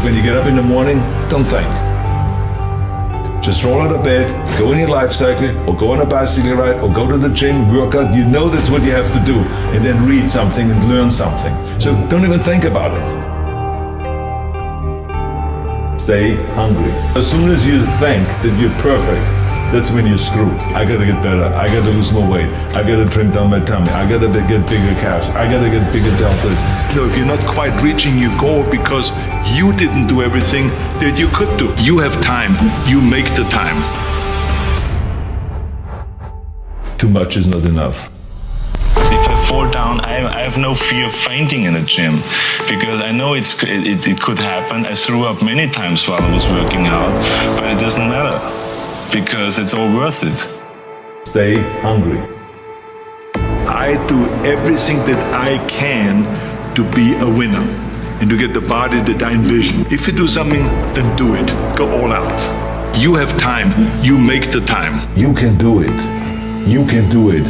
When you get up in the morning, don't think. Just roll out of bed, go in your life cycle, or go on a bicycle ride, or go to the gym, work out. You know that's what you have to do. And then read something and learn something. So don't even think about it. Stay hungry. As soon as you think that you're perfect, that's when you're screwed. I gotta get better. I gotta lose more weight. I gotta trim down my tummy. I gotta get bigger calves. I gotta get bigger deltoids. If you're not quite reaching your goal because you didn't do everything that you could do. You have time. You make the time. Too much is not enough. If I fall down, I have no fear of fainting in a gym because I know it could happen. I threw up many times while I was working out, but it doesn't matter because it's all worth it. Stay hungry. I do everything that I can to be a winner and to get the body that I envision. If you do something, then do it. Go all out. You have time. You make the time. You can do it. You can do it.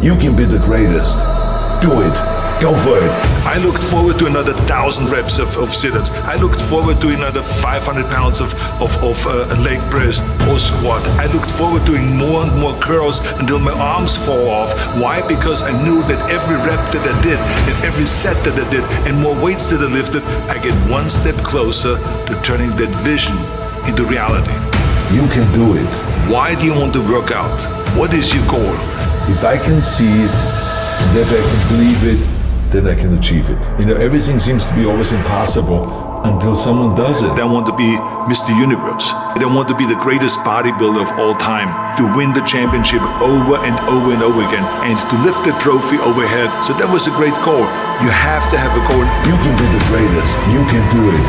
You can be the greatest. Do it. Go for it. I looked forward to another 1,000 reps of sit-ups. I looked forward to another 500 pounds of leg press or squat. I looked forward to doing more and more curls until my arms fall off. Why? Because I knew that every rep that I did and every set that I did and more weights that I lifted, I get one step closer to turning that vision into reality. You can do it. Why do you want to work out? What is your goal? If I can see it, and if I can believe it, then I can achieve it. You know, everything seems to be always impossible until someone does it. I want to be Mr. Universe. I want to be the greatest bodybuilder of all time, to win the championship over and over and over again, and to lift the trophy overhead. So that was a great goal. You have to have a goal. You can be the greatest. You can do it.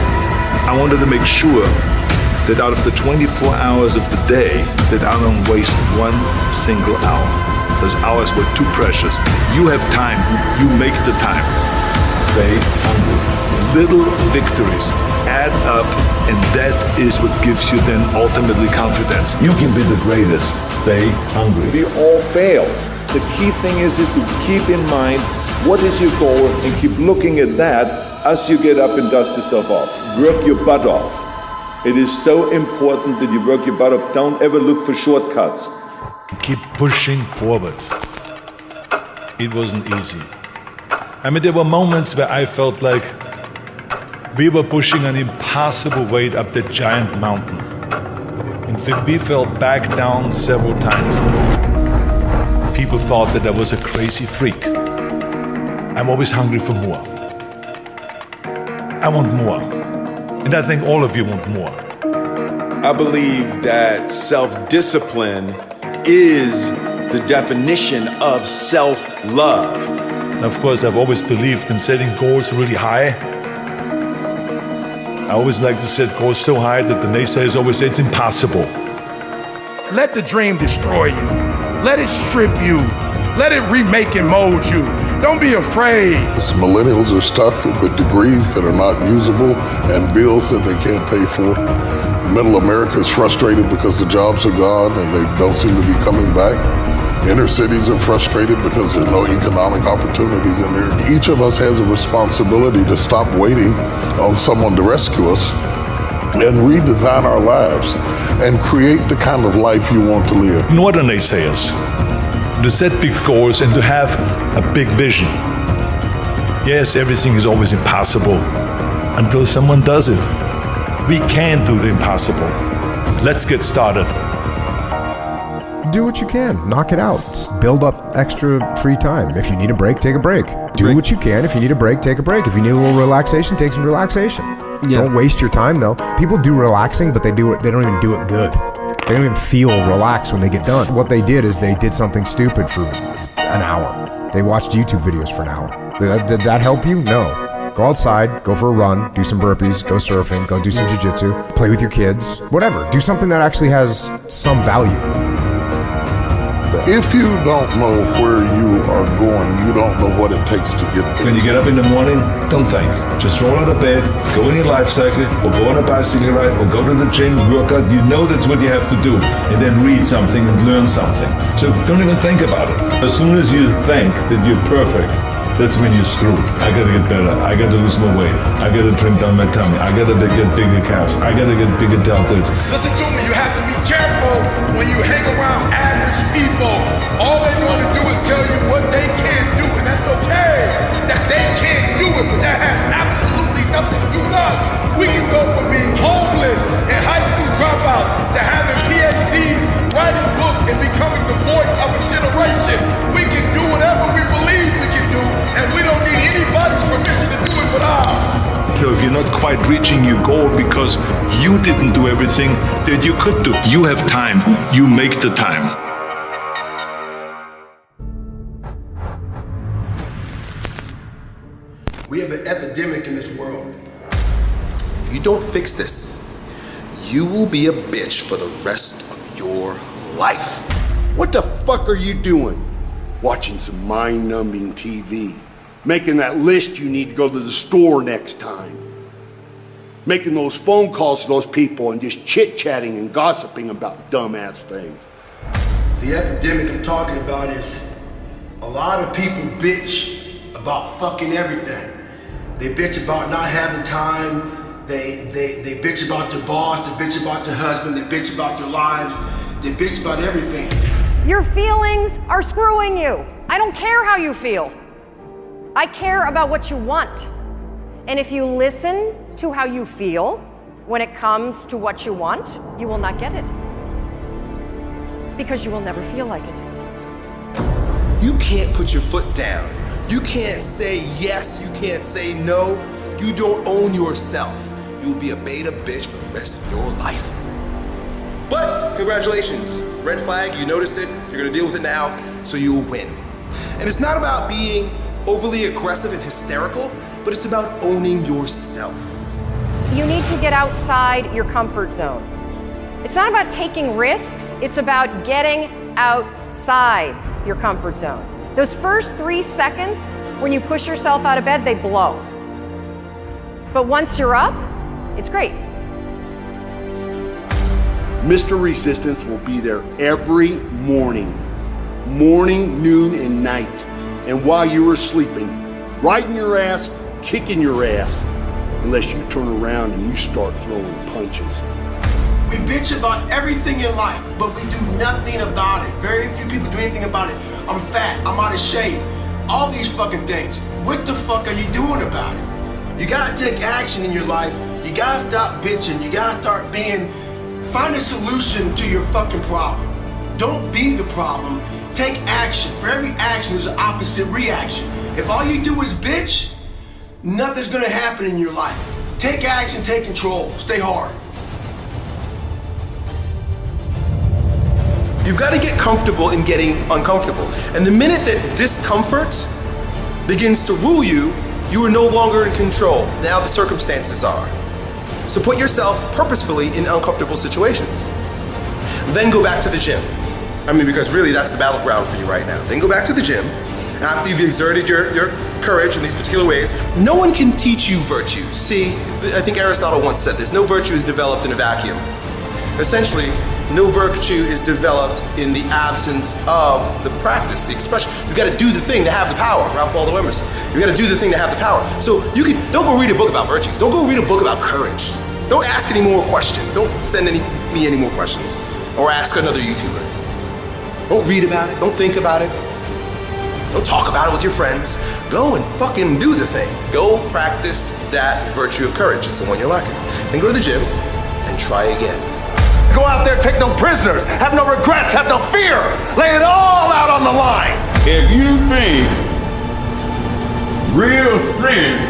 I wanted to make sure that out of the 24 hours of the day, that I don't waste one single hour. Those hours were too precious. You have time. You make the time. Stay hungry. Little victories add up, and that is what gives you then ultimately confidence. You can be the greatest. Stay hungry. We all fail. The key thing is to keep in mind what is your goal and keep looking at that as you get up and dust yourself off. Work your butt off. It is so important that you work your butt off. Don't ever look for shortcuts. Keep pushing forward. It wasn't easy. I mean, there were moments where I felt like we were pushing an impossible weight up that giant mountain. And we fell back down several times. People thought that I was a crazy freak. I'm always hungry for more. I want more. And I think all of you want more. I believe that self-discipline is the definition of self-love. Of course, I've always believed in setting goals really high. I always like to set goals so high that the naysayers always say it's impossible. Let the dream destroy you. Let it strip you. Let it remake and mold you. Don't be afraid. Millennials are stuck with degrees that are not usable and bills that they can't pay for. Middle America is frustrated because the jobs are gone and they don't seem to be coming back. Inner cities are frustrated because there's no economic opportunities in there. Each of us has a responsibility to stop waiting on someone to rescue us and redesign our lives and create the kind of life you want to live. Ignore the naysayers. To set big goals and to have a big vision. Yes, everything is always impossible until someone does it. We can do the impossible. Let's get started. Do what you can. Knock it out. Build up extra free time. If you need a break, take a break. Do what you can. If you need a break, take a break. If you need a little relaxation, take some relaxation. Yeah. Don't waste your time though. People do relaxing, but they don't even do it good. They don't even feel relaxed when they get done. What they did is they did something stupid for an hour. They watched YouTube videos for an hour. Did that help you? No. Go outside, go for a run, do some burpees, go surfing, go do some jiu-jitsu, play with your kids, whatever. Do something that actually has some value. If you don't know where you are going, you don't know what it takes to get there. When you get up in the morning, don't think. Just roll out of bed, go in your life cycle, or go on a bicycle ride, or go to the gym, work out. You know that's what you have to do. And then read something and learn something. So don't even think about it. As soon as you think that you're perfect, that's when you're screwed. I gotta get better. I gotta lose more weight. I gotta trim down my tummy. I gotta get bigger calves. I gotta get bigger deltoids. Listen to me, you have to be careful when you hang around average people. All they want to do is tell you what they can't do, and that's okay. That they can't do it, but that has absolutely nothing to do with us. We can go from being homeless and high school dropouts to having PhDs, writing books, and becoming the voice of a generation. We can do whatever we believe we can do, and we don't need anybody's permission to do it but ours. So if you're not quite reaching your goal because you didn't do everything that you could do, you have time. You make the time. We have an epidemic in this world. If you don't fix this, you will be a bitch for the rest of your life. What the fuck are you doing? Watching some mind-numbing TV. Making that list you need to go to the store next time. Making those phone calls to those people and just chit-chatting and gossiping about dumbass things. The epidemic I'm talking about is a lot of people bitch about fucking everything. They bitch about not having time. They bitch about their boss. They bitch about their husband. They bitch about their lives. They bitch about everything. Your feelings are screwing you. I don't care how you feel. I care about what you want. And if you listen to how you feel when it comes to what you want, you will not get it. Because you will never feel like it. You can't put your foot down. You can't say yes, you can't say no. You don't own yourself. You'll be a beta bitch for the rest of your life. But congratulations, red flag, you noticed it, you're gonna deal with it now, so you'll win. And it's not about being overly aggressive and hysterical, but it's about owning yourself. You need to get outside your comfort zone. It's not about taking risks, it's about getting outside your comfort zone. Those first 3 seconds when you push yourself out of bed, they blow. But once you're up, it's great. Mr. Resistance will be there every morning, noon, and night. And while you are sleeping, riding your ass, kicking your ass, unless you turn around and you start throwing punches. We bitch about everything in life, but we do nothing about it. Very few people do anything about it. I'm fat, I'm out of shape, all these fucking things. What the fuck are you doing about it? You gotta take action in your life. You gotta stop bitching. You gotta start find a solution to your fucking problem. Don't be the problem. Take action. For every action, there's an opposite reaction. If all you do is bitch, nothing's gonna happen in your life. Take action, take control, stay hard. You've got to get comfortable in getting uncomfortable. And the minute that discomfort begins to rule you, you are no longer in control. Now the circumstances are. So put yourself purposefully in uncomfortable situations. Then go back to the gym. I mean, because really that's the battleground for you right now. Then go back to the gym. After you've exerted your courage in these particular ways, no one can teach you virtues. See, I think Aristotle once said this, no virtue is developed in a vacuum. Essentially, no virtue is developed in the absence of the practice, the expression. You gotta do the thing to have the power, Ralph Waldo Emerson. You gotta do the thing to have the power. So don't go read a book about virtues. Don't go read a book about courage. Don't ask any more questions. Don't send me any more questions. Or ask another YouTuber. Don't read about it, don't think about it. Don't talk about it with your friends. Go and fucking do the thing. Go practice that virtue of courage. It's the one you're lacking. Then go to the gym and try again. Go out there, take no prisoners, have no regrets, have no fear. Lay it all out on the line. If you think real strength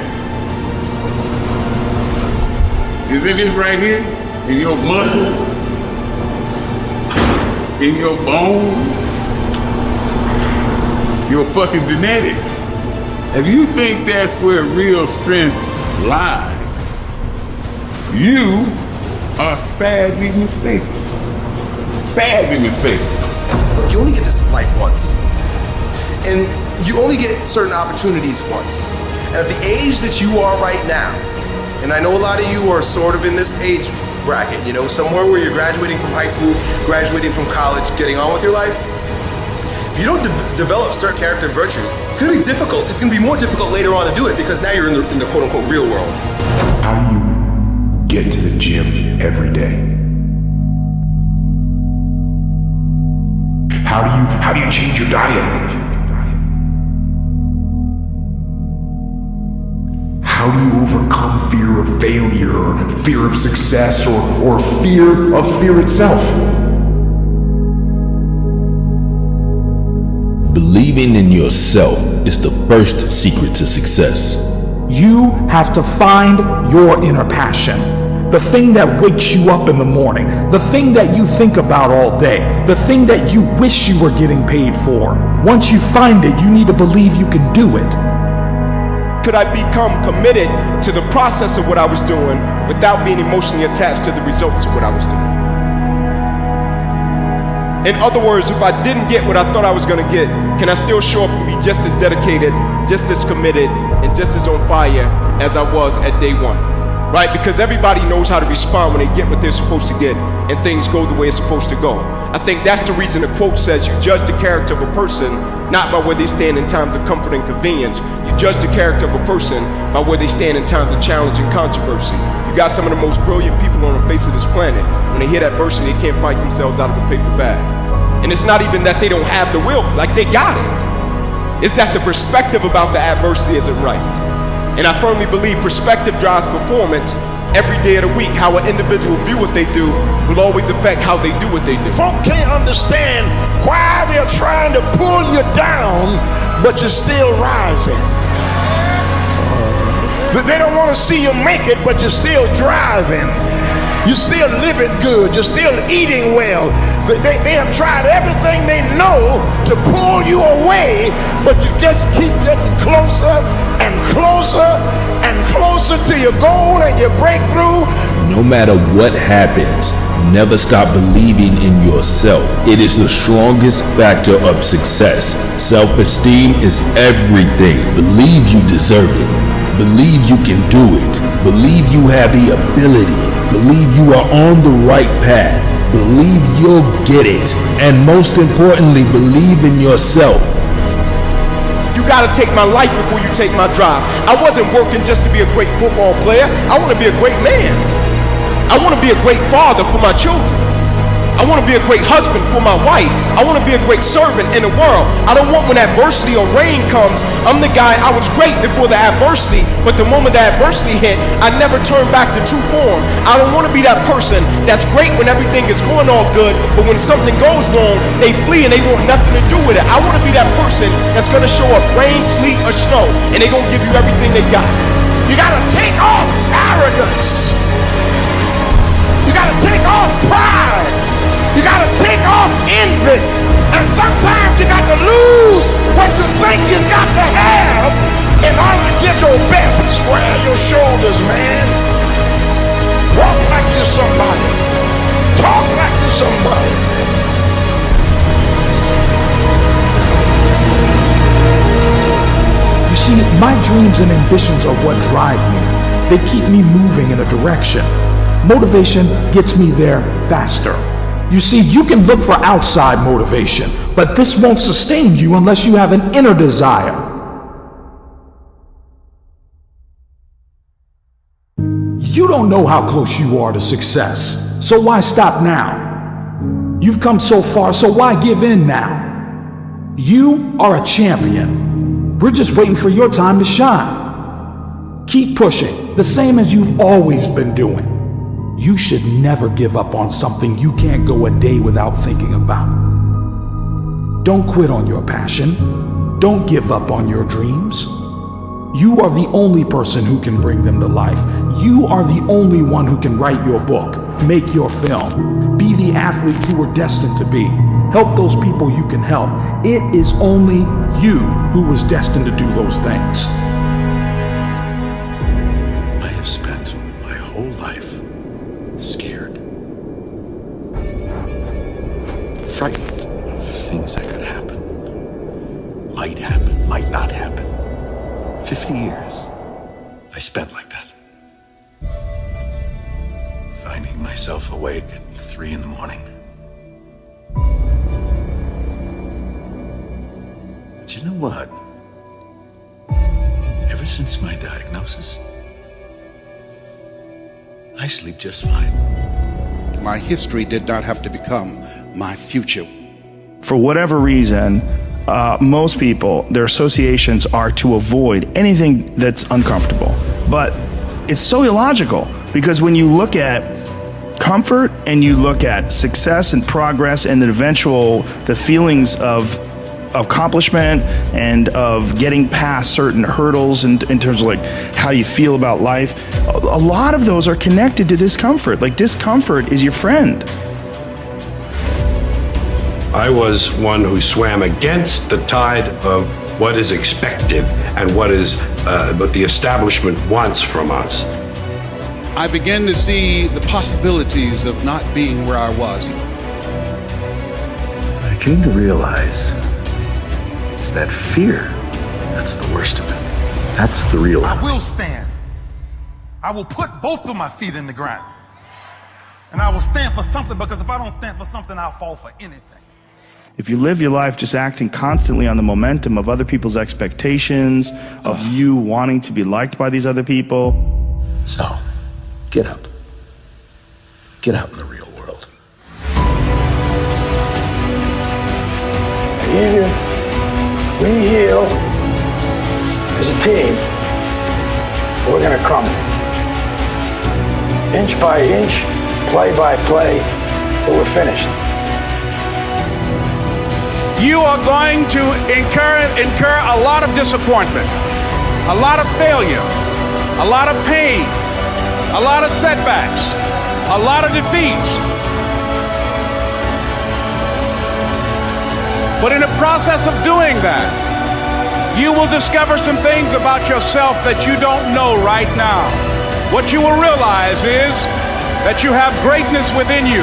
is in this right here, in your muscles, in your bones, your fucking genetics, if you think that's where real strength lies, you are sadly mistaken. Sadly mistaken. Look, you only get this life once. And you only get certain opportunities once. And at the age that you are right now, and I know a lot of you are sort of in this age bracket, somewhere where you're graduating from high school, graduating from college, getting on with your life. If If you don't develop certain character virtues, it's going to be difficult. It's going to be more difficult later on to do it because now you're in the quote-unquote real world. How do you get to the gym every day? How do you change your diet? How do you overcome fear of failure, fear of success, or fear of fear itself? Believing in yourself is the first secret to success. You have to find your inner passion. The thing that wakes you up in the morning. The thing that you think about all day. The thing that you wish you were getting paid for. Once you find it, you need to believe you can do it. Could I become committed to the process of what I was doing without being emotionally attached to the results of what I was doing? In other words, if I didn't get what I thought I was going to get, can I still show up and be just as dedicated, just as committed, and just as on fire as I was at day one? Right? Because everybody knows how to respond when they get what they're supposed to get and things go the way it's supposed to go. I think that's the reason the quote says you judge the character of a person not by where they stand in times of comfort and convenience. You judge the character of a person by where they stand in times of challenge and controversy. You got some of the most brilliant people on the face of this planet. When they hit adversity, they can't fight themselves out of a paper bag. And it's not even that they don't have the will, like they got it. It's that the perspective about the adversity isn't right. And I firmly believe perspective drives performance every day of the week. How an individual view what they do will always affect how they do what they do. Folk can't understand why they're trying to pull you down, but you're still rising. They don't want to see you make it, but you're still driving. You're still living good. You're still eating well. They have tried everything they know to pull you away, but you just keep getting closer and closer and closer to your goal and your breakthrough. No matter what happens, never stop believing in yourself. It is the strongest factor of success. Self-esteem is everything. Believe you deserve it. Believe you can do it. Believe you have the ability. Believe you are on the right path. Believe you'll get it. And most importantly, believe in yourself. You gotta take my life before you take my drive. I wasn't working just to be a great football player. I wanna be a great man. I wanna be a great father for my children. I want to be a great husband for my wife. I want to be a great servant in the world. I don't want when adversity or rain comes, I'm the guy, I was great before the adversity, but the moment the adversity hit, I never turned back to true form. I don't want to be that person that's great when everything is going all good, but when something goes wrong, they flee and they want nothing to do with it. I want to be that person that's going to show up rain, sleet, or snow, and they're going to give you everything they got. You got to take off arrogance. You got to take off pride. You gotta take off envy. And sometimes you got to lose what you think you got to have in order to get your best. Square your shoulders, man. Walk like you're somebody. Talk like you're somebody. You see, my dreams and ambitions are what drive me. They keep me moving in a direction. Motivation gets me there faster. You see, you can look for outside motivation, but this won't sustain you unless you have an inner desire. You don't know how close you are to success, so why stop now? You've come so far, so why give in now? You are a champion. We're just waiting for your time to shine. Keep pushing, the same as you've always been doing. You should never give up on something you can't go a day without thinking about. Don't quit on your passion. Don't give up on your dreams. You are the only person who can bring them to life. You are the only one who can write your book, make your film, be the athlete you were destined to be, help those people you can help. It is only you who was destined to do those things. I have spent my whole life scared, frightened of things that could happen, might not happen. 50 years I spent like that, finding myself awake at 3 in the morning, you know what? Ever since my diagnosis, I sleep just fine. My history did not have to become my future. For whatever reason, most people, their associations are to avoid anything that's uncomfortable. But it's so illogical, because when you look at comfort and you look at success and progress and the feelings of accomplishment and of getting past certain hurdles in terms of like how you feel about life, a lot of those are connected to discomfort. Like, discomfort is your friend. I was one who swam against the tide of what is expected and what the establishment wants from us. I began to see the possibilities of not being where I was. I came to realize it's that fear that's the worst of it. That's the real I will stand. I will put both of my feet in the ground. And I will stand for something, because if I don't stand for something, I'll fall for anything. If you live your life just acting constantly on the momentum of other people's expectations, of you wanting to be liked by these other people. So, get up. Get out in the real world. Even we heal as a team, we're going to crumble. Inch by inch, play by play, till we're finished. You are going to incur a lot of disappointment, a lot of failure, a lot of pain, a lot of setbacks, a lot of defeats. But in the process of doing that, you will discover some things about yourself that you don't know right now. What you will realize is that you have greatness within you.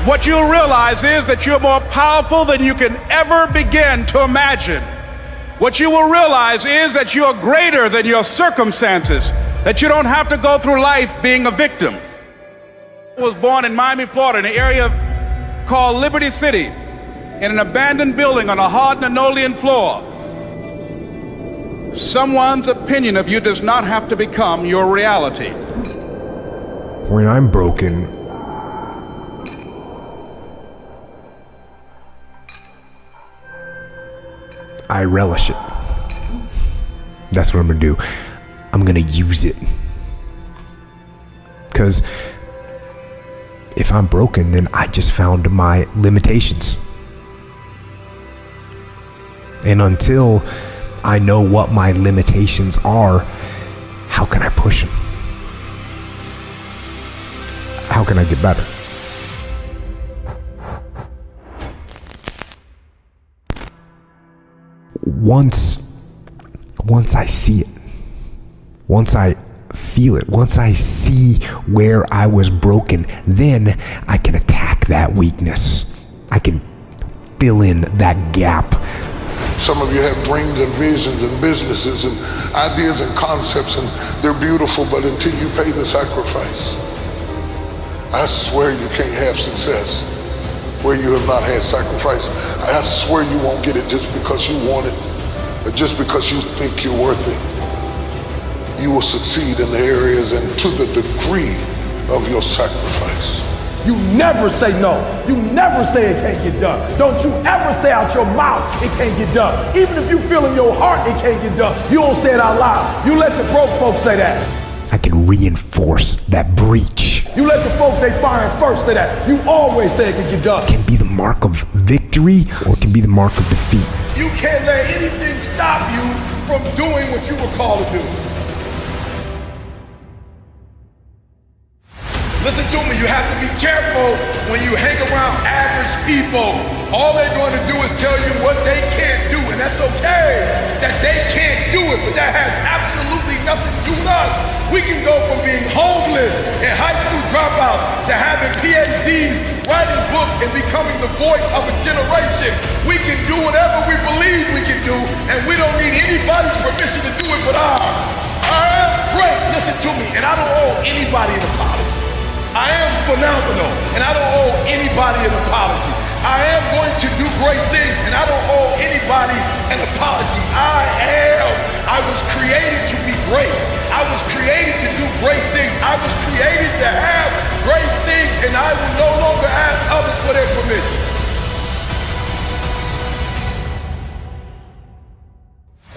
What you'll realize is that you're more powerful than you can ever begin to imagine. What you will realize is that you're greater than your circumstances, that you don't have to go through life being a victim. I was born in Miami, Florida, in an area called Liberty City, in an abandoned building on a hard linoleum floor. Someone's opinion of you does not have to become your reality. When I'm broken, I relish it. That's what I'm gonna do. I'm gonna use it. Because if I'm broken, then I just found my limitations. And until I know what my limitations are, how can I push them? How can I get better? Once I see it, once I feel it, once I see where I was broken, then I can attack that weakness. I can fill in that gap. Some of you have dreams and visions and businesses and ideas and concepts, and they're beautiful, but until you pay the sacrifice, I swear you can't have success where you have not had sacrifice. I swear you won't get it just because you want it, but just because you think you're worth it. You will succeed in the areas and to the degree of your sacrifice. You never say no. You never say it can't get done. Don't you ever say out your mouth it can't get done. Even if you feel in your heart it can't get done, you don't say it out loud. You let the broke folks say that. I can reinforce that breach. You let the folks they firing first say that. You always say it can get done. It can be the mark of victory or it can be the mark of defeat. You can't let anything stop you from doing what you were called to do. Listen to me, you have to be careful when you hang around average people. All they're going to do is tell you what they can't do, and that's okay that they can't do it, but that has absolutely nothing to do with us. We can go from being homeless and high school dropouts to having PhDs, writing books, and becoming the voice of a generation. We can do whatever we believe we can do, and we don't need anybody's permission to do it but ours. I am great, listen to me, and I don't owe anybody an apology. I am phenomenal, and I don't owe anybody an apology. I am going to do great things, and I don't owe anybody an apology. I was created to be great. I was created to do great things. I was created to have great things, and I will no longer ask others for their permission.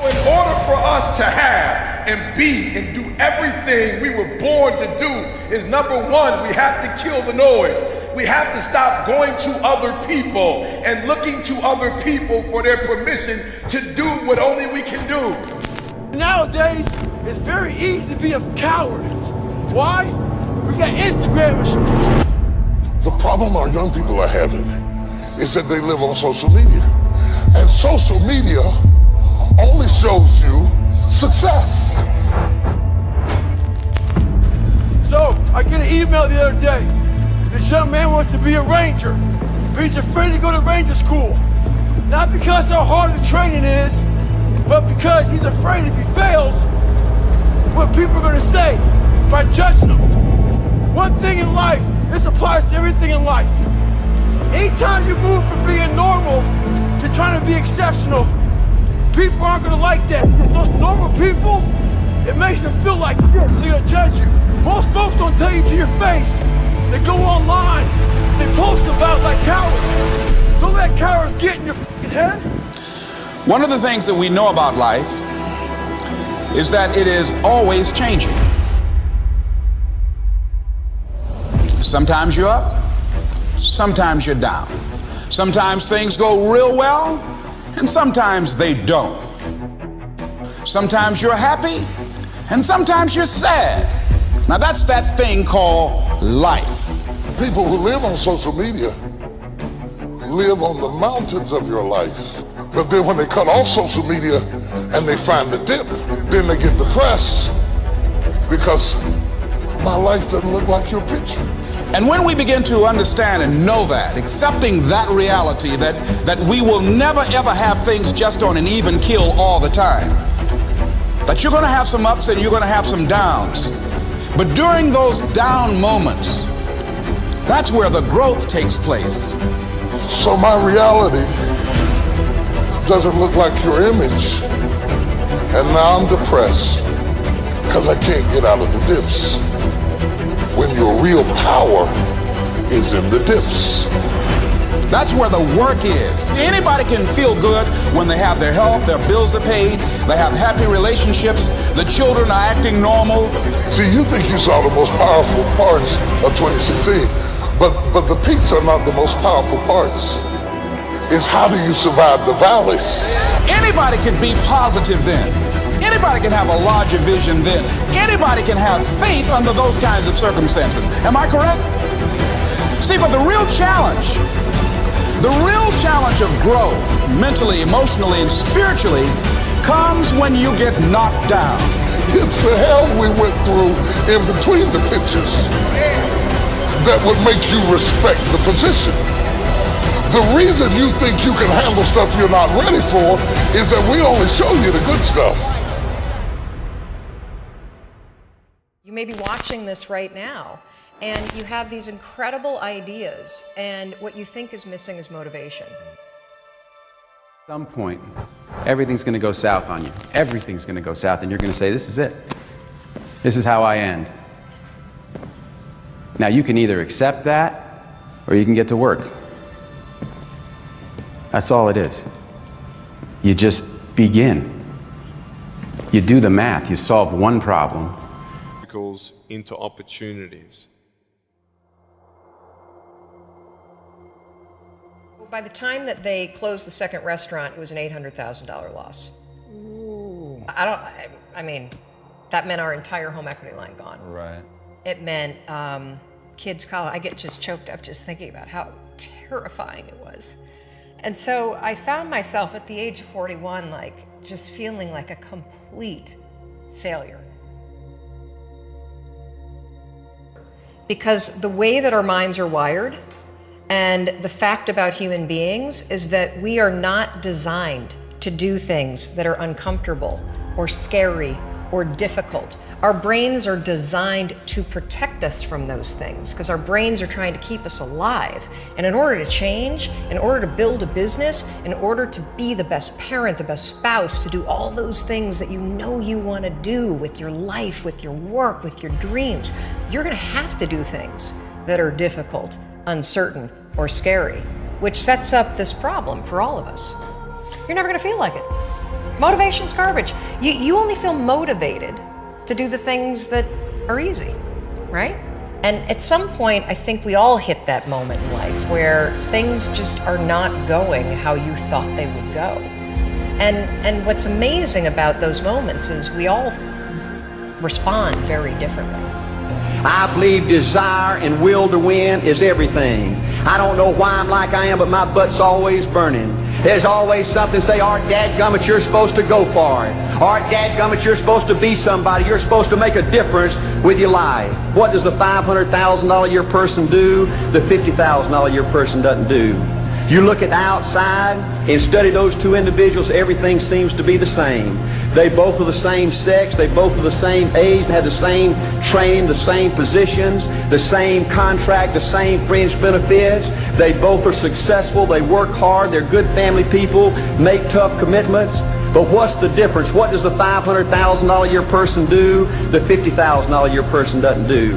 In order for us to have and be and do everything we were born to do is, number one, we have to kill the noise. We have to stop going to other people and looking to other people for their permission to do what only we can do. Nowadays, it's very easy to be a coward. Why? We got Instagram and shit. The problem our young people are having is that they live on social media. And social media only shows you success. So, I get an email the other day. This young man wants to be a ranger, but he's afraid to go to ranger school. Not because how hard the training is, but because he's afraid if he fails, what people are going to say by judging him. One thing in life, this applies to everything in life. Anytime you move from being normal to trying to be exceptional, people aren't going to like that. Those normal people, it makes them feel like this. They're going to judge you. Most folks don't tell you to your face. They go online, they post about like cowards. Don't let cowards get in your fucking head. One of the things that we know about life is that it is always changing. Sometimes you're up, sometimes you're down. Sometimes things go real well, and sometimes they don't. Sometimes you're happy, and sometimes you're sad. Now that's that thing called life. People who live on social media live on the mountains of your life. But then when they cut off social media and they find the dip, then they get depressed because my life doesn't look like your picture. And when we begin to understand and know that, accepting that reality that we will never ever have things just on an even keel all the time, that you're gonna have some ups and you're gonna have some downs. But during those down moments, that's where the growth takes place. So my reality doesn't look like your image. And now I'm depressed because I can't get out of the dips. When your real power is in the dips. That's where the work is. Anybody can feel good when they have their health, their bills are paid, they have happy relationships, the children are acting normal. See, you think you saw the most powerful parts of 2016, but the peaks are not the most powerful parts. It's how do you survive the valleys? Anybody can be positive then. Anybody can have a larger vision then. Anybody can have faith under those kinds of circumstances. Am I correct? See, but the real challenge of growth, mentally, emotionally, and spiritually, comes when you get knocked down. It's the hell we went through in between the pictures that would make you respect the position. The reason you think you can handle stuff you're not ready for is that we only show you the good stuff. You may be watching this right now, and you have these incredible ideas, and what you think is missing is motivation. At some point, everything's going to go south on you. Everything's going to go south, and you're going to say, this is it. This is how I end. Now, you can either accept that, or you can get to work. That's all it is. You just begin. You do the math. You solve one problem. Into opportunities. By the time that they closed the second restaurant, it was an $800,000 loss. Ooh. I mean, that meant our entire home equity line gone. Right. It meant kids' college. I get just choked up just thinking about how terrifying it was. And so I found myself at the age of 41, like, just feeling like a complete failure. Because the way that our minds are wired, and the fact about human beings is that we are not designed to do things that are uncomfortable or scary or difficult. Our brains are designed to protect us from those things because our brains are trying to keep us alive. And in order to change, in order to build a business, in order to be the best parent, the best spouse, to do all those things that you know you want to do with your life, with your work, with your dreams, you're going to have to do things that are difficult, uncertain, or scary, which sets up this problem for all of us. You're never going to feel like it. Motivation's garbage. You only feel motivated to do the things that are easy, right? And at some point, I think we all hit that moment in life where things just are not going how you thought they would go. And what's amazing about those moments is we all respond very differently. I believe desire and will to win is everything. I don't know why I'm like I am, but my butt's always burning. There's always something say, Art, dadgummit, you're supposed to go for it. Art, dadgummit, you're supposed to be somebody. You're supposed to make a difference with your life. What does the $500,000 a year person do? The $50,000 a year person doesn't do. You look at the outside and study those two individuals, everything seems to be the same. They both are the same sex, they both are the same age, they have the same training, the same positions, the same contract, the same fringe benefits. They both are successful, they work hard, they're good family people, make tough commitments. But what's the difference? What does the $500,000 a year person do? The $50,000 a year person doesn't do.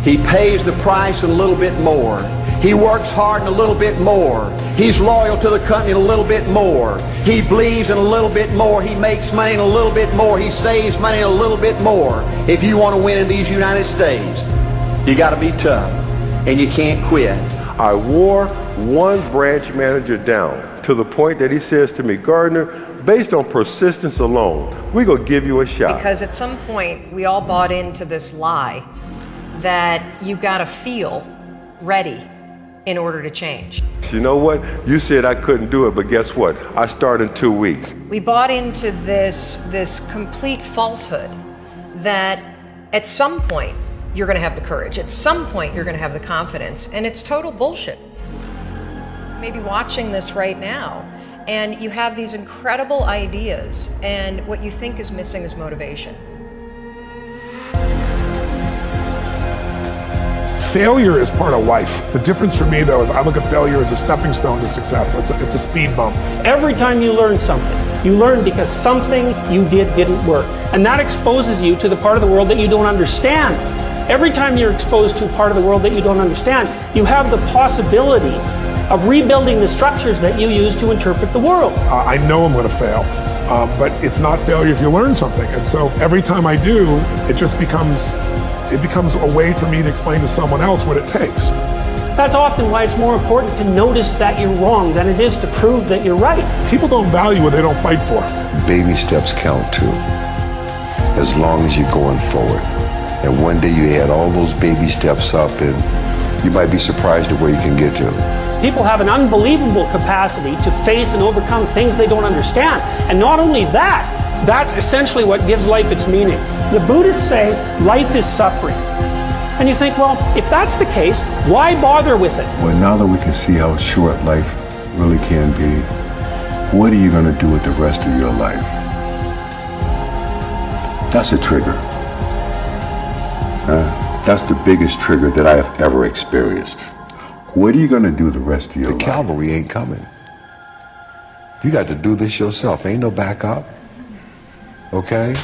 He pays the price and a little bit more. He works hard and a little bit more. He's loyal to the company and a little bit more. He believes in a little bit more. He makes money and a little bit more. He saves money and a little bit more. If you want to win in these United States, you got to be tough and you can't quit. I wore one branch manager down to the point that he says to me, Gardner, based on persistence alone, we're going to give you a shot. Because at some point, we all bought into this lie that you got to feel ready in order to change. You know what? You said I couldn't do it, but guess what? I start in 2 weeks. We bought into this complete falsehood that at some point you're going to have the courage, at some point you're going to have the confidence, and it's total bullshit. You may be watching this right now, and you have these incredible ideas, and what you think is missing is motivation. Failure is part of life. The difference for me, though, is I look at failure as a stepping stone to success. It's a speed bump. Every time you learn something, you learn because something you did didn't work. And that exposes you to the part of the world that you don't understand. Every time you're exposed to a part of the world that you don't understand, you have the possibility of rebuilding the structures that you use to interpret the world. I know I'm going to fail, but it's not failure if you learn something. And so every time I do, it just becomes a way for me to explain to someone else what it takes. That's often why it's more important to notice that you're wrong than it is to prove that you're right. People don't value what they don't fight for. Baby steps count too, as long as you're going forward. And one day you add all those baby steps up and you might be surprised at where you can get to. People have an unbelievable capacity to face and overcome things they don't understand. And not only that, that's essentially what gives life its meaning. The Buddhists say life is suffering. And you think, well, if that's the case, why bother with it? Well, now that we can see how short life really can be, what are you going to do with the rest of your life? That's a trigger. That's the biggest trigger that I have ever experienced. What are you going to do the rest of your life? The cavalry ain't coming. You got to do this yourself. Ain't no backup. Okay?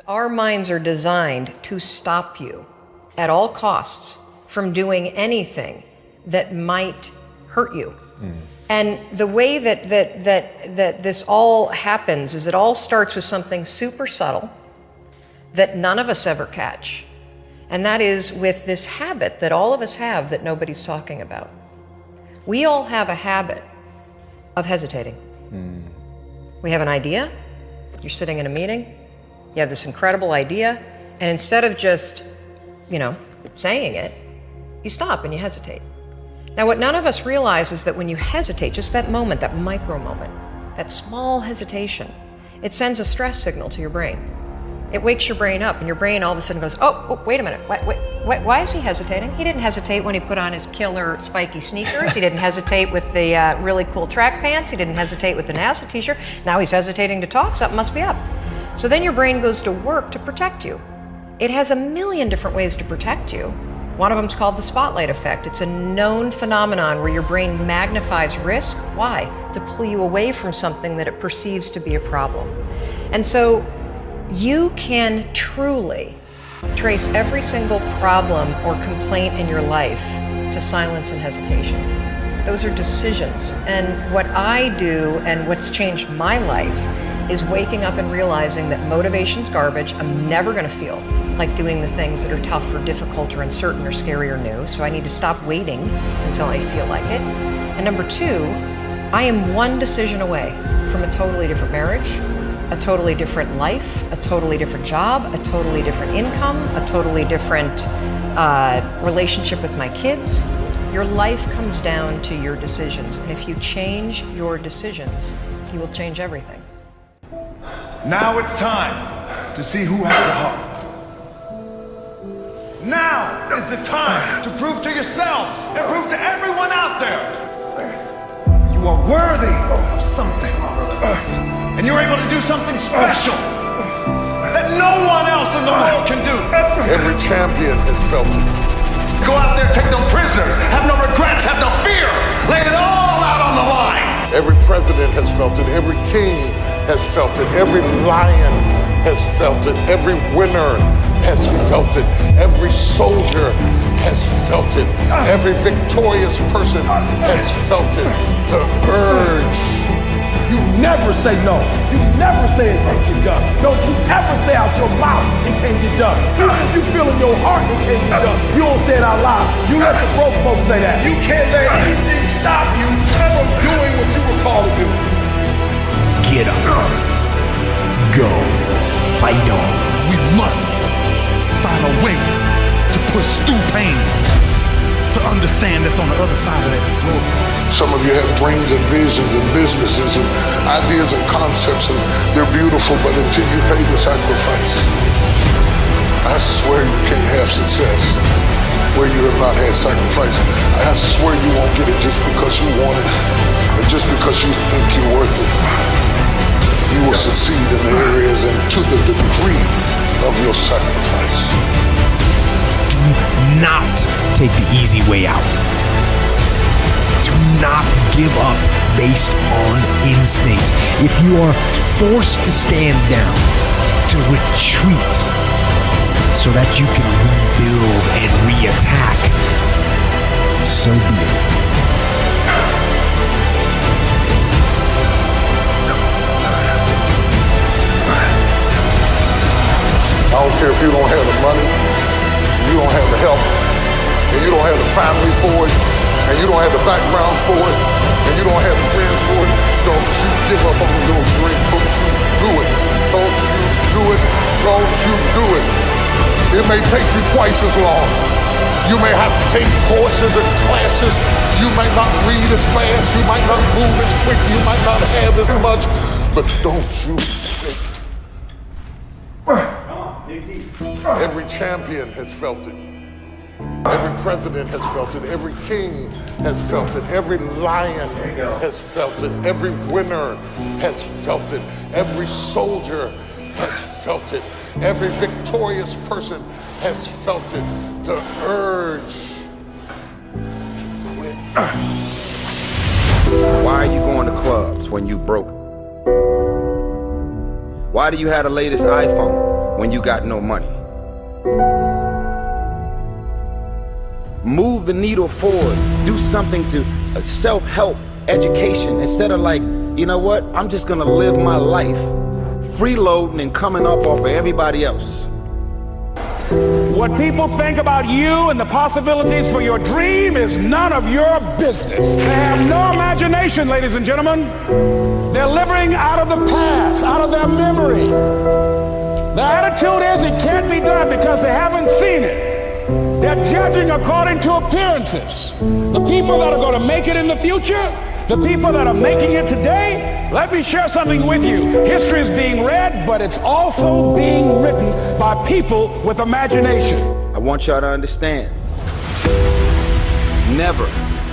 Our minds are designed to stop you at all costs from doing anything that might hurt you. And the way that this all happens is it all starts with something super subtle that none of us ever catch. And that is with this habit that all of us have that nobody's talking about. We all have a habit of hesitating. We have an idea, you're sitting in a meeting, you have this incredible idea, and instead of just, saying it, you stop and you hesitate. Now, what none of us realize is that when you hesitate, just that moment, that micro moment, that small hesitation, it sends a stress signal to your brain. It wakes your brain up, and your brain all of a sudden goes, oh, wait a minute, why is he hesitating? He didn't hesitate when he put on his killer spiky sneakers. He didn't hesitate with the really cool track pants. He didn't hesitate with the NASA t-shirt. Now he's hesitating to talk, something must be up. So then your brain goes to work to protect you. It has a million different ways to protect you. One of them is called the spotlight effect. It's a known phenomenon where your brain magnifies risk. Why? To pull you away from something that it perceives to be a problem. And so you can truly trace every single problem or complaint in your life to silence and hesitation. Those are decisions. And what I do and what's changed my life is waking up and realizing that motivation's garbage. I'm never gonna feel like doing the things that are tough or difficult or uncertain or scary or new. So I need to stop waiting until I feel like it. And number two, I am one decision away from a totally different marriage, a totally different life, a totally different job, a totally different income, a totally different relationship with my kids. Your life comes down to your decisions. And if you change your decisions, you will change everything. Now it's time to see who has a heart. Now is the time to prove to yourselves and prove to everyone out there you are worthy of something. And you're able to do something special that no one else in the world can do. Every champion has felt it. Go out there, take no prisoners, have no regrets, have no fear. Lay it all out on the line. Every president has felt it. Every king has felt it. Every lion has felt it. Every winner has felt it. Every soldier has felt it. Every victorious person has felt it. The urge. You never say no. You never say it can't get done. Don't you ever say out your mouth it can't get done. Even if you feel in your heart it can't get done, you don't say it out loud. You let the broke folks say that. You can't let anything stop you from doing what you were called to do. Get up. Go. Fight on. We must find a way to push through pain, to understand that's on the other side of that struggle. Some of you have dreams and visions and businesses and ideas and concepts, and they're beautiful, but until you pay the sacrifice, I swear you can't have success where you have not had sacrifice. I swear you won't get it just because you want it, or just because you think you're worth it. You will succeed in the areas and to the degree of your sacrifice. Do not take the easy way out. Do not give up based on instinct. If you are forced to stand down, to retreat so that you can rebuild and re-attack, so be it. I don't care if you don't have the money, you don't have the help, and you don't have the family for it, and you don't have the background for it, and you don't have the friends for it. Don't you give up on your dream. Don't you do it. Don't you do it. Don't you do it. It may take you twice as long. You may have to take courses and classes. You might not read as fast. You might not move as quick. You might not have as much. But don't you think. Every champion has felt it. Every president has felt it. Every king has felt it. Every lion has felt it. Every winner has felt it. Every soldier has felt it. Every victorious person has felt it. The urge to quit. Why are you going to clubs when you broke? Why do you have the latest iPhone when you got no money? Move the needle forward. Do something to self-help education instead of like, you know what? I'm just gonna live my life freeloading and coming up off of everybody else. What people think about you and the possibilities for your dream is none of your business. They have no imagination, ladies and gentlemen. They're living out of the past, out of their memory. The attitude is it can't be done because they haven't seen it. They're judging according to appearances. The people that are going to make it in the future, the people that are making it today, let me share something with you. History is being read, but it's also being written by people with imagination. I want y'all to understand. Never,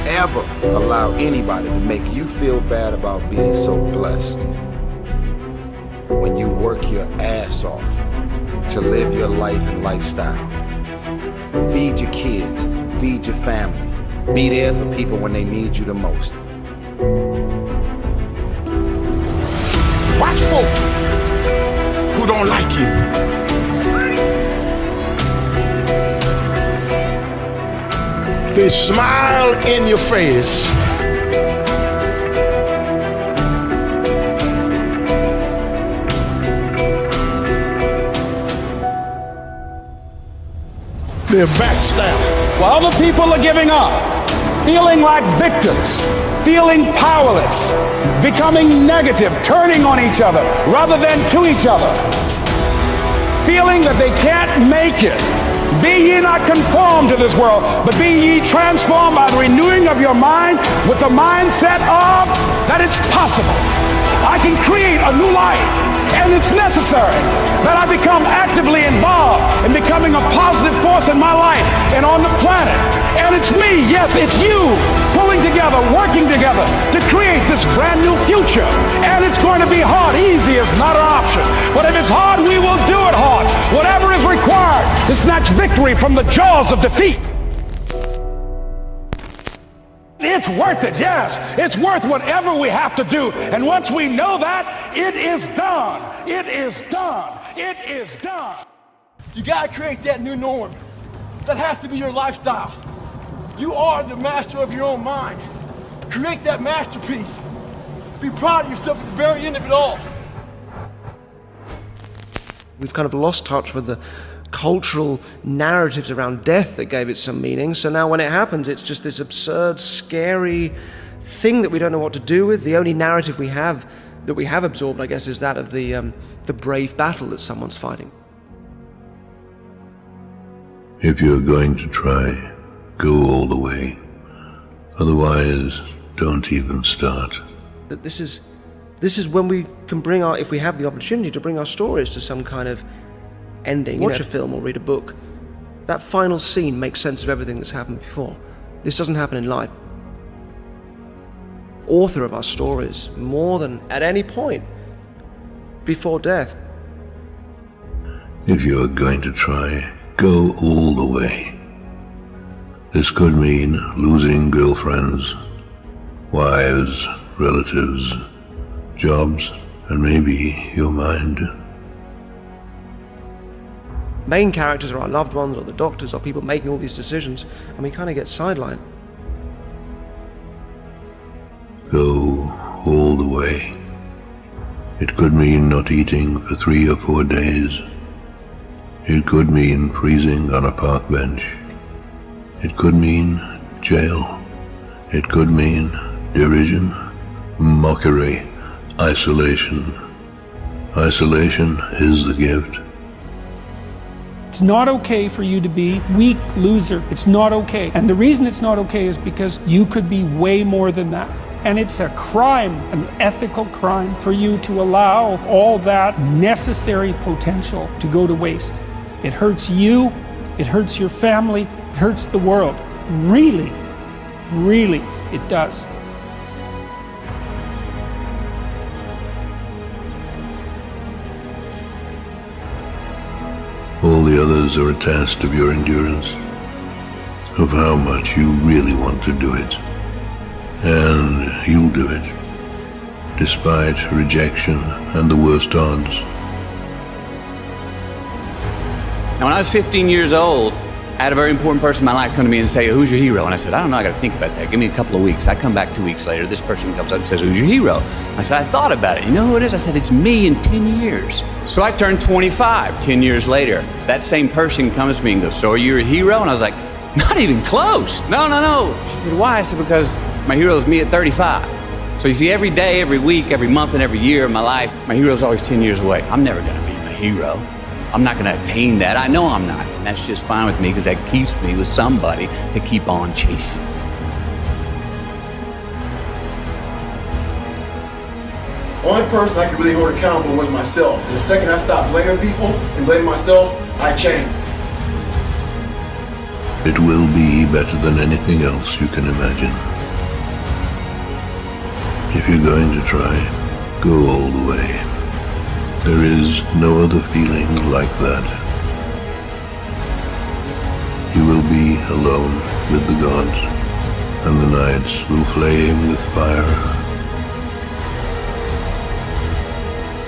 ever allow anybody to make you feel bad about being so blessed. When you work your ass off to live your life and lifestyle. Feed your kids, feed your family. Be there for people when they need you the most. Watch folk who don't like you. They smile in your face. They're backstabbing. While other people are giving up, feeling like victims, feeling powerless, becoming negative, turning on each other rather than to each other, feeling that they can't make it. Be ye not conformed to this world, but be ye transformed by the renewing of your mind with the mindset of that it's possible. I can create a new life, and it's necessary that I become actively involved in becoming a positive force in my life and on the planet. And it's me, yes, it's you, pulling together, working together to create this brand new future. And it's going to be hard. Easy is not an option. But if it's hard, we will do it hard. Whatever is required to snatch victory from the jaws of defeat. It's worth it, yes. It's worth whatever we have to do. And once we know that, it is done. It is done. It is done. You gotta create that new norm. That has to be your lifestyle. You are the master of your own mind. Create that masterpiece. Be proud of yourself at the very end of it all. We've kind of lost touch with the cultural narratives around death that gave it some meaning. So now when it happens, it's just this absurd, scary thing that we don't know what to do with. The only narrative we have that we have absorbed, I guess, is that of the brave battle that someone's fighting. If you're going to try, go all the way. Otherwise, don't even start. That this is when we can bring our, if we have the opportunity to bring our stories to some kind of ending. Watch a film or read a book. That final scene makes sense of everything that's happened before. This doesn't happen in life. Author of our stories more than at any point before death. If you're going to try, go all the way. This could mean losing girlfriends, wives, relatives, jobs, and maybe your mind. Main characters are our loved ones or the doctors or people making all these decisions, and we kind of get sidelined. Go all the way. It could mean not eating for 3 or 4 days. It could mean freezing on a park bench. It could mean jail. It could mean derision, mockery, isolation. Isolation is the gift. It's not okay for you to be weak loser. It's not okay. And the reason it's not okay is because you could be way more than that. And it's a crime, an ethical crime, for you to allow all that necessary potential to go to waste. It hurts you, it hurts your family, it hurts the world. Really, really, it does. All the others are a test of your endurance, of how much you really want to do it. And you'll do it, despite rejection and the worst odds. Now, when I was 15 years old, I had a very important person in my life come to me and say, "Who's your hero?" And I said, "I don't know, I gotta think about that. Give me a couple of weeks." I come back 2 weeks later, this person comes up and says, "Who's your hero?" I said, "I thought about it. You know who it is?" I said, "It's me in 10 years. So I turned 25 10 years later. That same person comes to me and goes, "So are you a hero?" And I was like, "Not even close. No." She said, "Why?" I said, "Because my hero is me at 35. So you see, every day, every week, every month, and every year of my life, my hero is always 10 years away. I'm never gonna be my hero. I'm not going to attain that. I know I'm not. And that's just fine with me because that keeps me with somebody to keep on chasing. The only person I could really hold accountable was myself. And the second I stopped blaming people and blaming myself, I changed. It will be better than anything else you can imagine. If you're going to try, go all the way. There is no other feeling like that. You will be alone with the gods, and the nights will flame with fire.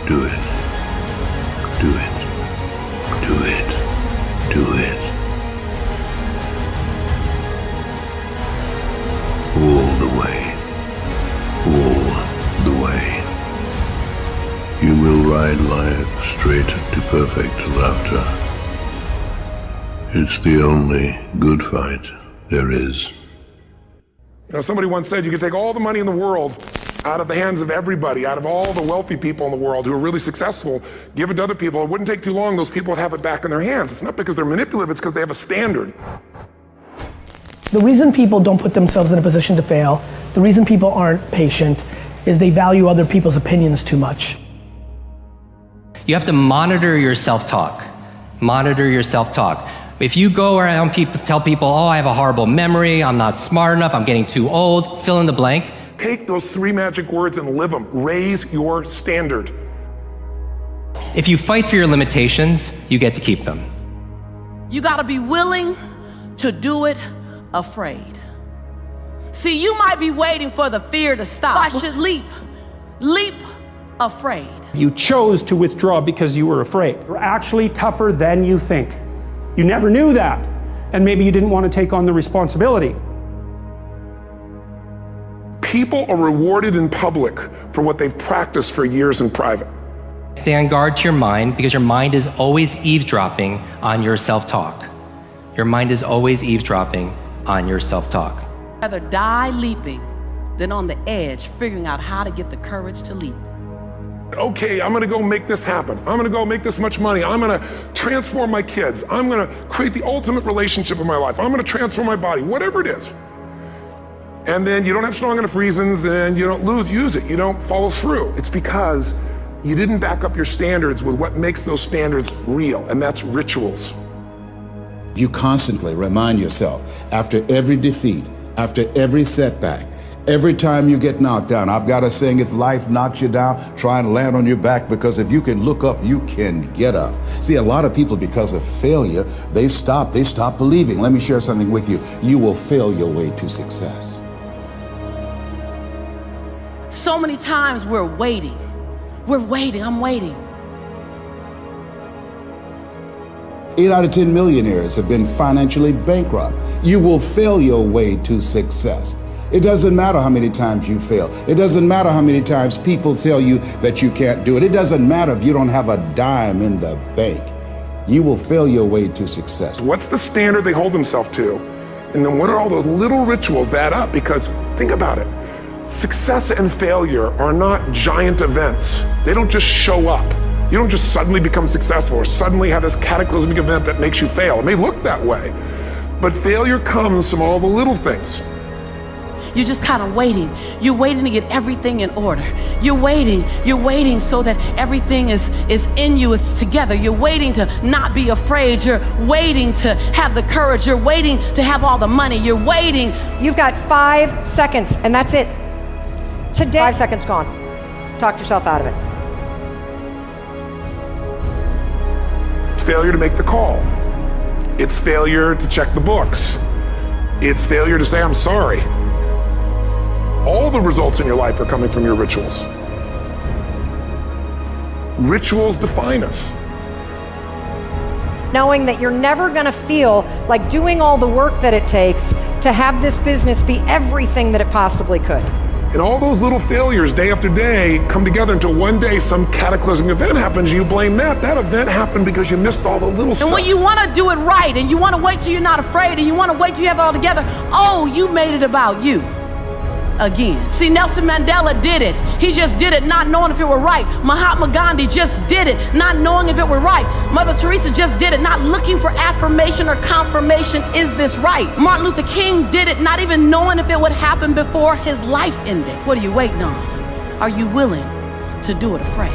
Do it. Do it. Do it. Do it. All the way. All the way. You will ride life straight to perfect laughter. It's the only good fight there is. You know, somebody once said you could take all the money in the world out of the hands of everybody, out of all the wealthy people in the world who are really successful, give it to other people. It wouldn't take too long, those people would have it back in their hands. It's not because they're manipulative, it's because they have a standard. The reason people don't put themselves in a position to fail, the reason people aren't patient, is they value other people's opinions too much. You have to monitor your self-talk. Monitor your self-talk. If you go around tell people, oh, I have a horrible memory, I'm not smart enough, I'm getting too old, fill in the blank. Take those 3 magic words and live them. Raise your standard. If you fight for your limitations, you get to keep them. You gotta be willing to do it afraid. See, you might be waiting for the fear to stop. I should leap afraid. You chose to withdraw because you were afraid. You're actually tougher than you think. You never knew that, and maybe you didn't want to take on the responsibility. People are rewarded in public for what they've practiced for years in private. Stay on guard to your mind because your mind is always eavesdropping on your self-talk. Your mind is always eavesdropping on your self-talk. Rather die leaping than on the edge figuring out how to get the courage to leap. Okay, I'm gonna go make this happen. I'm gonna go make this much money. I'm gonna transform my kids. I'm gonna create the ultimate relationship in my life. I'm gonna transform my body, whatever it is. And then you don't have strong enough reasons and you don't use it. You don't follow through. It's because you didn't back up your standards with what makes those standards real, and that's rituals. You constantly remind yourself, after every defeat, after every setback, every time you get knocked down, I've got a saying, if life knocks you down, try and land on your back, because if you can look up, you can get up. See, a lot of people, because of failure, they stop believing. Let me share something with you. You will fail your way to success. So many times we're waiting. I'm waiting. 8 out of 10 millionaires have been financially bankrupt. You will fail your way to success. It doesn't matter how many times you fail. It doesn't matter how many times people tell you that you can't do it. It doesn't matter if you don't have a dime in the bank. You will fail your way to success. What's the standard they hold themselves to? And then what are all those little rituals that add up? Because think about it. Success and failure are not giant events. They don't just show up. You don't just suddenly become successful or suddenly have this cataclysmic event that makes you fail. It may look that way, but failure comes from all the little things. You're just kind of waiting. You're waiting to get everything in order. You're waiting so that everything is in you, it's together. You're waiting to not be afraid. You're waiting to have the courage. You're waiting to have all the money. You're waiting. You've got 5 seconds, and that's it. Today, 5 seconds gone. Talk yourself out of it. It's failure to make the call. It's failure to check the books. It's failure to say, I'm sorry. All the results in your life are coming from your rituals. Rituals define us. Knowing that you're never gonna feel like doing all the work that it takes to have this business be everything that it possibly could. And all those little failures day after day come together until one day some cataclysmic event happens and you blame that. That event happened because you missed all the little stuff. And when you want to do it right and you want to wait till you're not afraid and you want to wait till you have it all together, oh, you made it about you. again. See, Nelson Mandela did it. He just did it not knowing if it were right. Mahatma Gandhi just did it not knowing if it were right. Mother Teresa just did it not looking for affirmation or confirmation. Is this right? Martin Luther King did it not even knowing if it would happen before his life ended. What are you waiting on? Are you willing to do it afraid?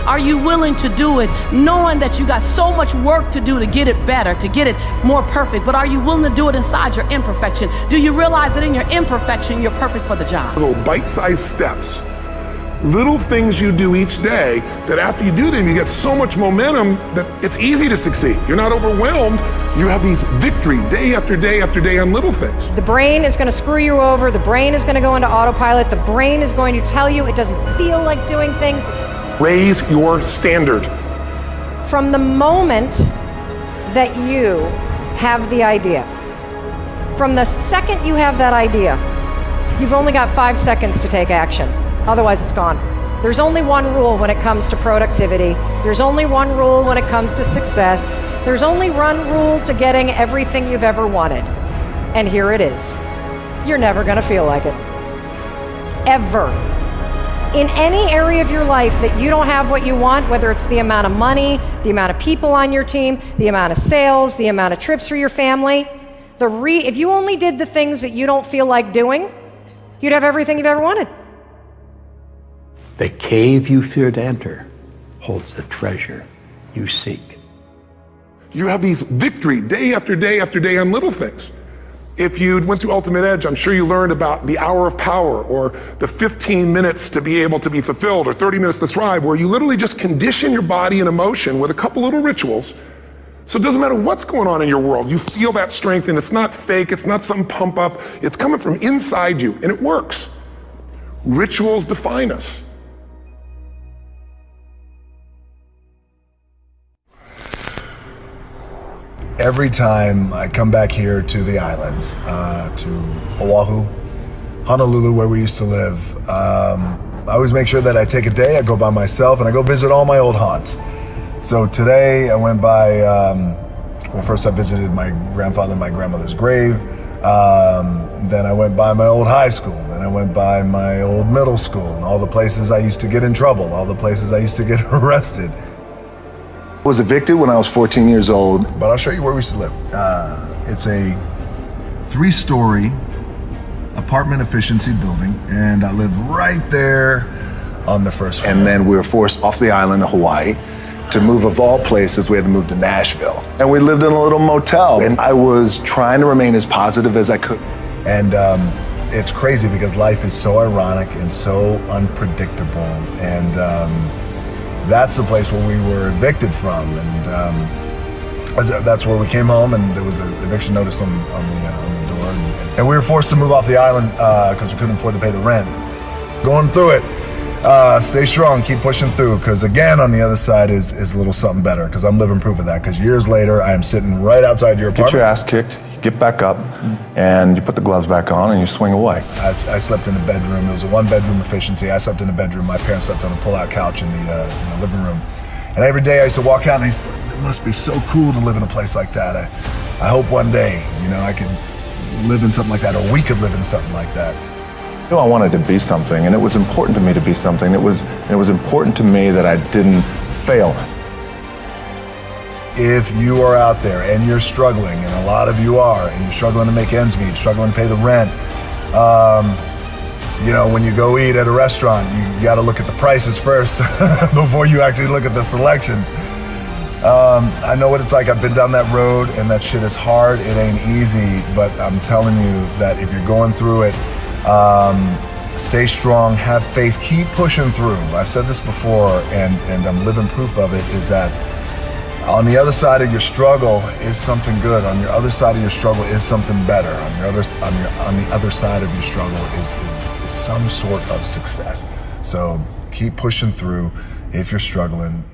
Are you willing to do it knowing that you got so much work to do to get it better, to get it more perfect, but are you willing to do it inside your imperfection? Do you realize that in your imperfection, you're perfect for the job? Little bite-sized steps, little things you do each day that after you do them, you get so much momentum that it's easy to succeed. You're not overwhelmed. You have these victory day after day after day on little things. The brain is going to screw you over. The brain is going to go into autopilot. The brain is going to tell you it doesn't feel like doing things. Raise your standard. From the moment that you have the idea, from the second you have that idea, you've only got 5 seconds to take action. Otherwise, it's gone. There's only one rule when it comes to productivity. There's only one rule when it comes to success. There's only one rule to getting everything you've ever wanted. And here it is. You're never going to feel like it. Ever. In any area of your life that you don't have what you want, whether it's the amount of money, the amount of people on your team, the amount of sales, the amount of trips for your family, if you only did the things that you don't feel like doing, you'd have everything you've ever wanted. The cave you fear to enter holds the treasure you seek. You have these victory day after day after day on little things. If you went through Ultimate Edge, I'm sure you learned about the hour of power or the 15 minutes to be able to be fulfilled or 30 minutes to thrive, where you literally just condition your body and emotion with a couple little rituals. So it doesn't matter what's going on in your world, you feel that strength, and it's not fake, it's not some pump up, it's coming from inside you, and it works. Rituals define us. Every time I come back here to the islands, to Oahu, Honolulu, where we used to live, I always make sure that I take a day, I go by myself, and I go visit all my old haunts. So today I went by, well, first I visited my grandfather and my grandmother's grave, then I went by my old high school, then I went by my old middle school, and all the places I used to get in trouble, all the places I used to get arrested. I was evicted when I was 14 years old, but I'll show you where we used to live. It's a 3-story apartment efficiency building, and I lived right there on the first floor. And then we were forced off the island of Hawaii to move, of all places, we had to move to Nashville. And we lived in a little motel, and I was trying to remain as positive as I could. And it's crazy because life is so ironic and so unpredictable, and that's the place where we were evicted from, and that's where we came home, and there was an eviction notice on the door, and we were forced to move off the island because we couldn't afford to pay the rent. Going through it, stay strong, keep pushing through, because again, on the other side is a little something better, because I'm living proof of that, because years later, I am sitting right outside your apartment. Get your ass kicked, you get back up, and you put the gloves back on, and you swing away. I slept in a bedroom. It was a 1-bedroom efficiency. I slept in a bedroom. My parents slept on a pull-out couch in the living room. And every day I used to walk out, and I used to think, it must be so cool to live in a place like that. I hope one day, I could live in something like that, or we could live in something like that. I wanted to be something, and it was important to me to be something. It was important to me that I didn't fail. If you are out there and you're struggling, and a lot of you are, and you're struggling to make ends meet, struggling to pay the rent, when you go eat at a restaurant, you got to look at the prices first before you actually look at the selections. I know what it's like. I've been down that road, and that shit is hard. It ain't easy, but I'm telling you that if you're going through it, stay strong, have faith, keep pushing through. I've said this before, and I'm living proof of it, is that on the other side of your struggle is something good. On your other side of your struggle is something better. On the other side of your struggle is some sort of success. So keep pushing through if you're struggling.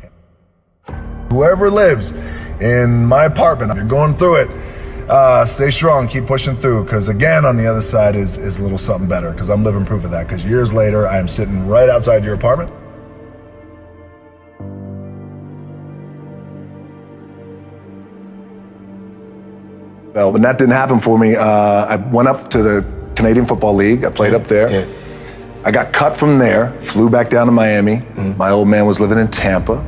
Whoever lives in my apartment, you're going through it, stay strong, keep pushing through, because again, on the other side is a little something better, because I'm living proof of that, because years later, I am sitting right outside your apartment. Well, when that didn't happen for me, I went up to the Canadian Football League. I played up there. Yeah. I got cut from there, flew back down to Miami. My old man was living in Tampa.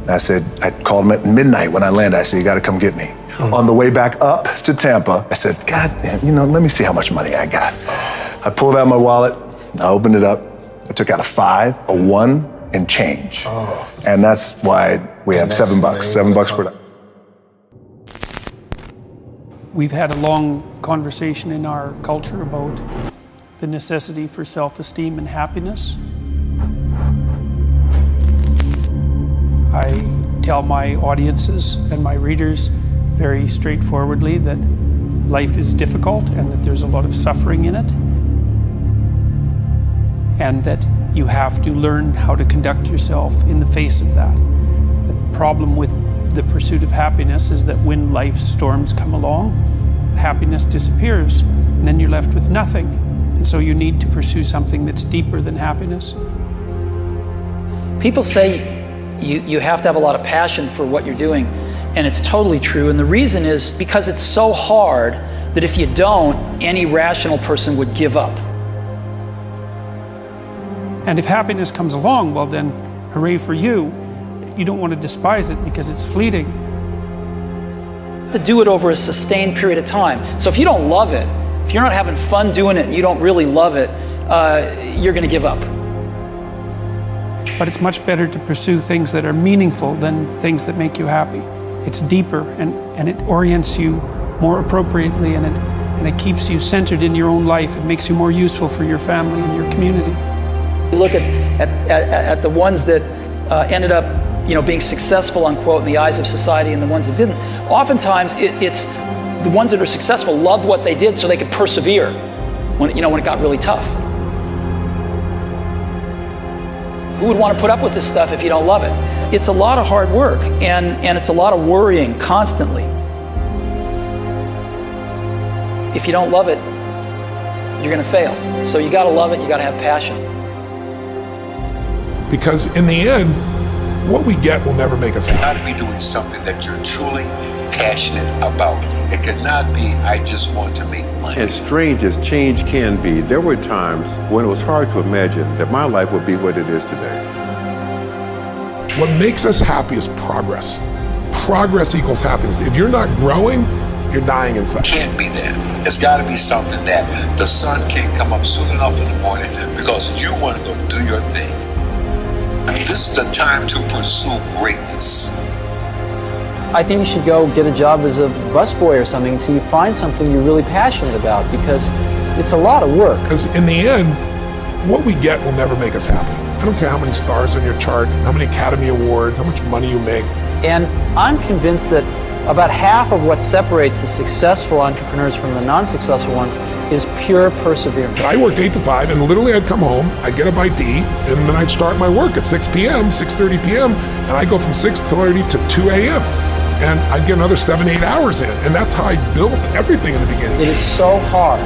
I said, I called him at midnight when I landed. I said, you got to come get me. On the way back up to Tampa, I said, God damn, let me see how much money I got. I pulled out my wallet, I opened it up, I took out a 5, a 1, and change. And that's why we have $7, $7 per day. We've had a long conversation in our culture about the necessity for self-esteem and happiness. I tell my audiences and my readers very straightforwardly that life is difficult and that there's a lot of suffering in it, and that you have to learn how to conduct yourself in the face of that. The problem with the pursuit of happiness is that when life's storms come along, happiness disappears, and then you're left with nothing. And so you need to pursue something that's deeper than happiness. People say you have to have a lot of passion for what you're doing, and it's totally true. And the reason is because it's so hard that if you don't, any rational person would give up. And if happiness comes along, well then, hooray for you. You don't want to despise it because it's fleeting. To do it over a sustained period of time. So if you don't love it, if you're not having fun doing it and you don't really love it, you're going to give up. But it's much better to pursue things that are meaningful than things that make you happy. It's deeper and it orients you more appropriately, and it keeps you centered in your own life. It makes you more useful for your family and your community. You look at the ones that ended up being successful, unquote, in the eyes of society, and the ones that didn't. Oftentimes, it's the ones that are successful loved what they did so they could persevere when it got really tough. Who would want to put up with this stuff if you don't love it? It's a lot of hard work, and it's a lot of worrying constantly. If you don't love it, you're going to fail. So you got to love it, you got to have passion. Because in the end, what we get will never make us happy. You got to be doing something that you're truly passionate about. It cannot be, I just want to make money. As strange as change can be, there were times when it was hard to imagine that my life would be what it is today. What makes us happy is progress. Progress equals happiness. If you're not growing, you're dying inside. Can't be that. It's got to be something that the sun can't come up soon enough in the morning because you want to go do your thing. This is the time to pursue greatness. I think you should go get a job as a busboy or something until you find something you're really passionate about, because it's a lot of work. Because in the end, what we get will never make us happy. I don't care how many stars on your chart, how many Academy Awards, how much money you make. And I'm convinced that about half of what separates the successful entrepreneurs from the non-successful ones is pure perseverance. I worked 8 to 5, and literally I'd come home, I'd get up by tea, and then I'd start my work at 6 p.m., 6:30 p.m., and I'd go from 6:30 to 2 a.m. And I'd get another 7-8 hours in, and that's how I built everything in the beginning. It is so hard.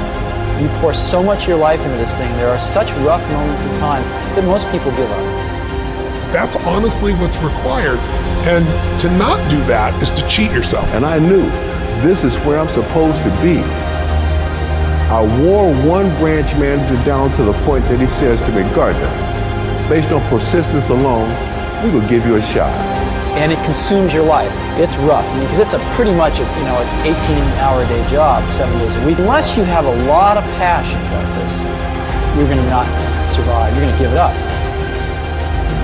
You pour so much of your life into this thing. There are such rough moments in time that most people give up. That's honestly what's required. And to not do that is to cheat yourself. And I knew this is where I'm supposed to be. I wore one branch manager down to the point that he says to me, Gardner, based on persistence alone, we will give you a shot. And it consumes your life. It's rough, because it's pretty much an 18-hour-a-day job, 7 days a week. Unless you have a lot of passion about this, you're going to not survive. You're going to give it up.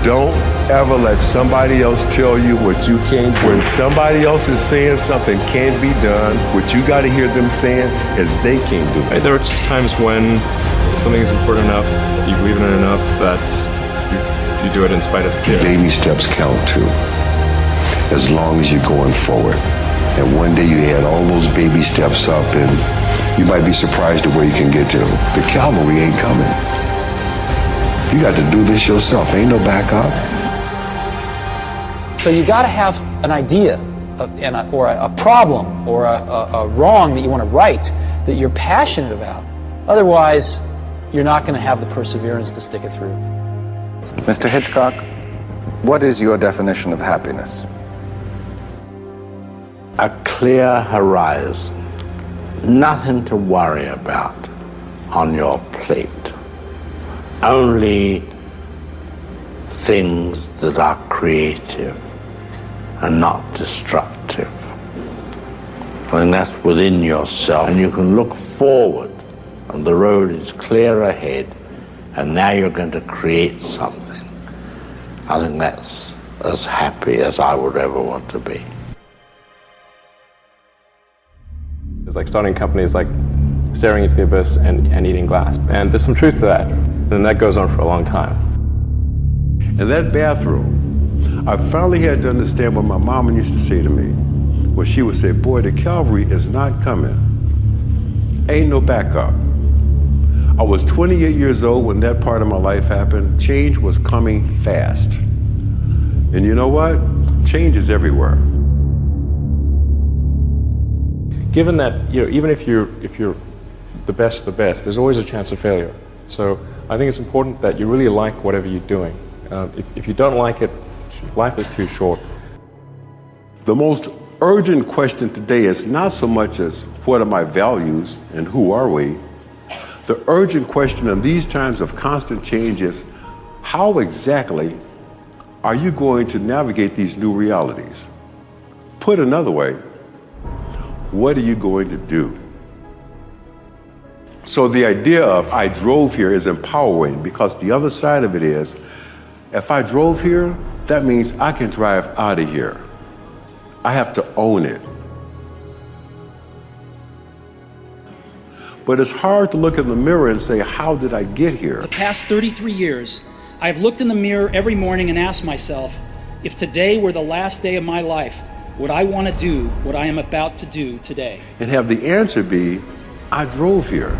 Don't ever let somebody else tell you what you can't do. When somebody else is saying something can't be done, what you got to hear them saying is they can't do it. There are just times when something is important enough, you believe in it enough that you do it in spite of fear. Baby steps count too, as long as you're going forward. And one day you add all those baby steps up, and you might be surprised at where you can get to. The cavalry ain't coming. You got to do this yourself. Ain't no backup. So you got to have an idea or a problem or a wrong that you want to right that you're passionate about. Otherwise, you're not going to have the perseverance to stick it through. Mr. Hitchcock, what is your definition of happiness? A clear horizon, nothing to worry about, on your plate. Only things that are creative and not destructive. And that's within yourself, and you can look forward, and the road is clear ahead, and now you're going to create something. I think that's as happy as I would ever want to be. It's like starting companies like staring into the abyss and eating glass. And there's some truth to that. And that goes on for a long time. In that bathroom, I finally had to understand what my mama used to say to me. When she would say, boy, the cavalry is not coming. Ain't no backup. I was 28 years old when that part of my life happened. Change was coming fast. And you know what? Change is everywhere. Given that, even if you're the best, there's always a chance of failure. So I think it's important that you really like whatever you're doing. If you don't like it, life is too short. The most urgent question today is not so much as what are my values and who are we? The urgent question in these times of constant change is how exactly are you going to navigate these new realities? Put another way, what are you going to do? So the idea of I drove here is empowering, because the other side of it is, if I drove here, that means I can drive out of here. I have to own it. But it's hard to look in the mirror and say, how did I get here? The past 33 years, I've looked in the mirror every morning and asked myself, if today were the last day of my life, would I want to do what I am about to do today? And have the answer be, I drove here.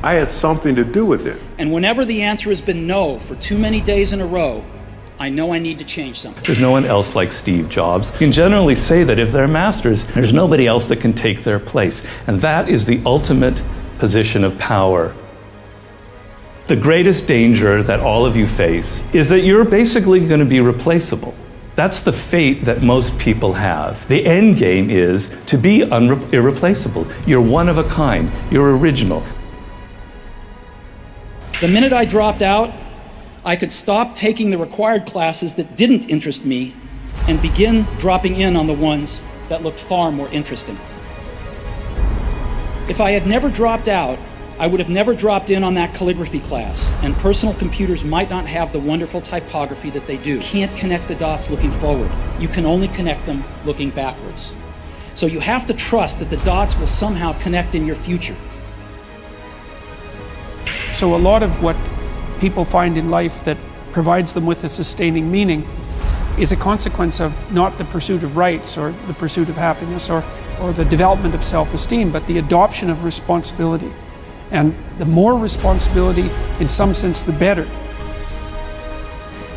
I had something to do with it. And whenever the answer has been no for too many days in a row, I know I need to change something. There's no one else like Steve Jobs. You can generally say that if they're masters, there's nobody else that can take their place. And that is the ultimate position of power. The greatest danger that all of you face is that you're basically going to be replaceable. That's the fate that most people have. The end game is to be irreplaceable. You're one of a kind. You're original. The minute I dropped out, I could stop taking the required classes that didn't interest me and begin dropping in on the ones that looked far more interesting. If I had never dropped out, I would have never dropped in on that calligraphy class, and personal computers might not have the wonderful typography that they do. You can't connect the dots looking forward. You can only connect them looking backwards. So you have to trust that the dots will somehow connect in your future. So a lot of what people find in life that provides them with a sustaining meaning is a consequence of not the pursuit of rights or the pursuit of happiness or the development of self-esteem, but the adoption of responsibility. And the more responsibility, in some sense, the better.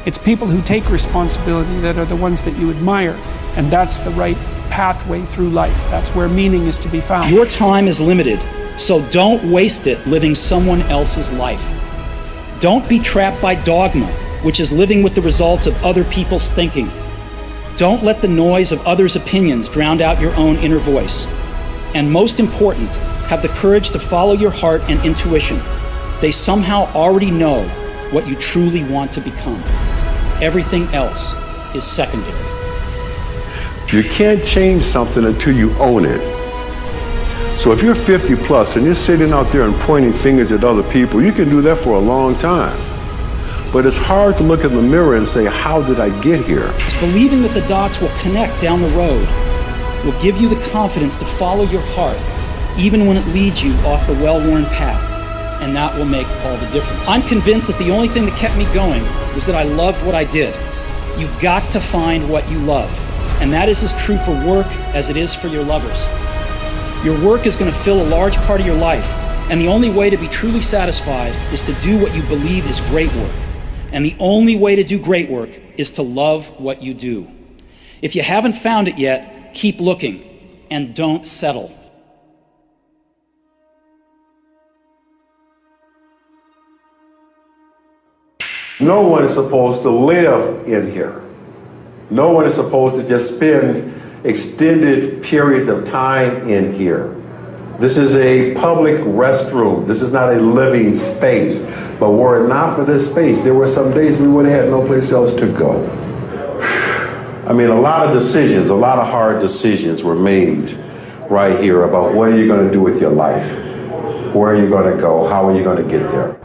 It's people who take responsibility that are the ones that you admire, and that's the right pathway through life. That's where meaning is to be found. Your time is limited, so don't waste it living someone else's life. Don't be trapped by dogma, which is living with the results of other people's thinking. Don't let the noise of others' opinions drown out your own inner voice. And most important, have the courage to follow your heart and intuition. They somehow already know what you truly want to become. Everything else is secondary. You can't change something until you own it. So if you're 50 plus and you're sitting out there and pointing fingers at other people, you can do that for a long time. But it's hard to look in the mirror and say, how did I get here? It's believing that the dots will connect down the road will give you the confidence to follow your heart, even when it leads you off the well-worn path, and that will make all the difference. I'm convinced that the only thing that kept me going was that I loved what I did. You've got to find what you love, and that is as true for work as it is for your lovers. Your work is going to fill a large part of your life, and the only way to be truly satisfied is to do what you believe is great work. And the only way to do great work is to love what you do. If you haven't found it yet, keep looking and don't settle. No one is supposed to live in here. No one is supposed to just spend extended periods of time in here. This is a public restroom. This is not a living space. But were it not for this space, there were some days we would have had no place else to go. I mean, a lot of decisions, a lot of hard decisions were made right here about what are you going to do with your life? Where are you going to go? How are you going to get there?